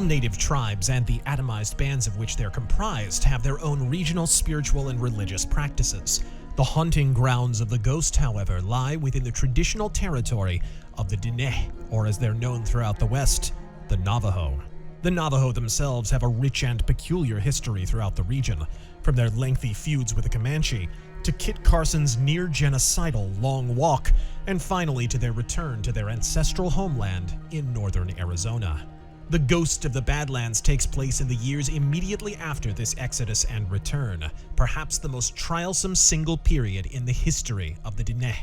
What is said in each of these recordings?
native tribes and the atomized bands of which they're comprised have their own regional spiritual and religious practices. The hunting grounds of the ghost, however, lie within the traditional territory of the Diné, or as they're known throughout the West, the Navajo. The Navajo themselves have a rich and peculiar history throughout the region, from their lengthy feuds with the Comanche, to Kit Carson's near-genocidal Long Walk, and finally to their return to their ancestral homeland in northern Arizona. The Ghost of the Badlands takes place in the years immediately after this exodus and return, perhaps the most trialsome single period in the history of the Diné.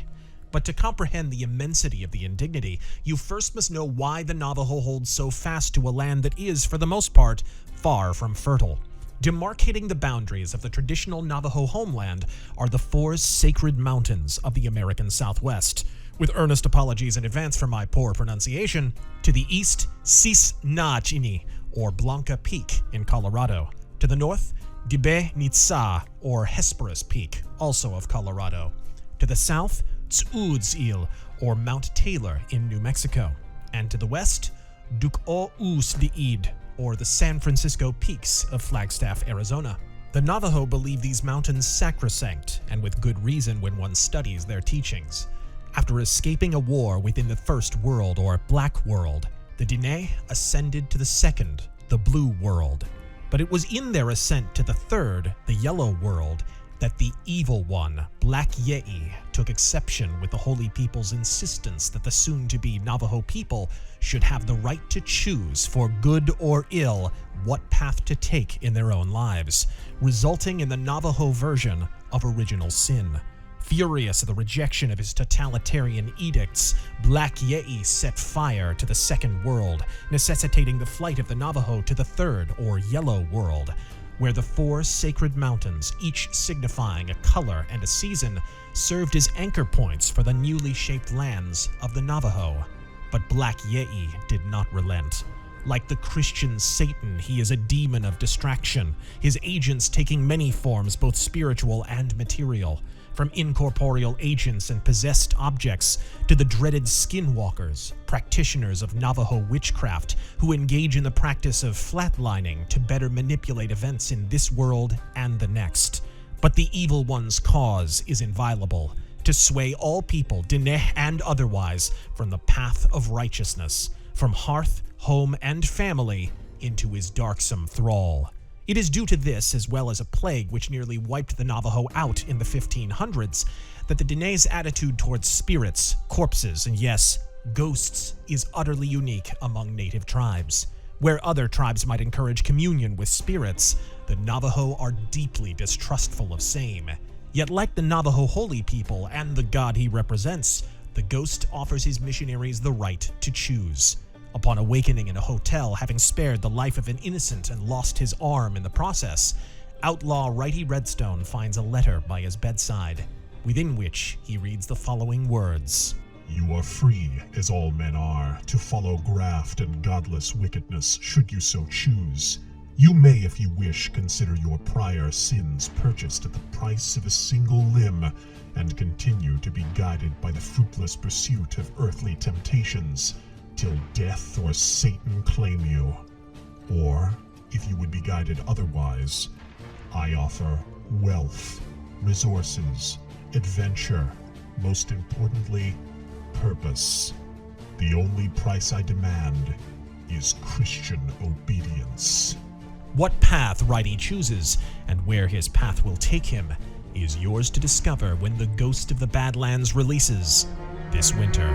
But to comprehend the immensity of the indignity, you first must know why the Navajo holds so fast to a land that is, for the most part, far from fertile. Demarcating the boundaries of the traditional Navajo homeland are the four sacred mountains of the American Southwest. With earnest apologies in advance for my poor pronunciation, to the east, Cisnachini, or Blanca Peak in Colorado. To the north, Dibe Nitsa, or Hesperus Peak, also of Colorado. To the south, Tsuudzil, or Mount Taylor in New Mexico. And to the west, Duk-o-us-diid, or the San Francisco Peaks of Flagstaff, Arizona. The Navajo believe these mountains sacrosanct, and with good reason when one studies their teachings. After escaping a war within the First World, or Black World, the Diné ascended to the Second, the Blue World. But it was in their ascent to the Third, the Yellow World, that the Evil One, Black Yei, took exception with the Holy People's insistence that the soon-to-be Navajo people should have the right to choose, for good or ill, what path to take in their own lives, resulting in the Navajo version of original sin. Furious at the rejection of his totalitarian edicts, Black Yei set fire to the Second World, necessitating the flight of the Navajo to the Third, or Yellow World, where the four sacred mountains, each signifying a color and a season, served as anchor points for the newly shaped lands of the Navajo. But Black Yei did not relent. Like the Christian Satan, he is a demon of distraction, his agents taking many forms, both spiritual and material. From incorporeal agents and possessed objects to the dreaded skinwalkers, practitioners of Navajo witchcraft who engage in the practice of flatlining to better manipulate events in this world and the next. But the Evil One's cause is inviolable, to sway all people, Diné and otherwise, from the path of righteousness, from hearth, home, and family into his darksome thrall. It is due to this, as well as a plague which nearly wiped the Navajo out in the 1500s, that the Diné's attitude towards spirits, corpses, and yes, ghosts is utterly unique among native tribes. Where other tribes might encourage communion with spirits, the Navajo are deeply distrustful of same. Yet like the Navajo holy people and the god he represents, the ghost offers his missionaries the right to choose. Upon awakening in a hotel, having spared the life of an innocent and lost his arm in the process, outlaw Righty Redstone finds a letter by his bedside, within which he reads the following words. You are free, as all men are, to follow graft and godless wickedness, should you so choose. You may, if you wish, consider your prior sins purchased at the price of a single limb, and continue to be guided by the fruitless pursuit of earthly temptations, till death or Satan claim you. Or, if you would be guided otherwise, I offer wealth, resources, adventure, most importantly, purpose. The only price I demand is Christian obedience. What path Righty chooses, and where his path will take him, is yours to discover when the Ghost of the Badlands releases this winter.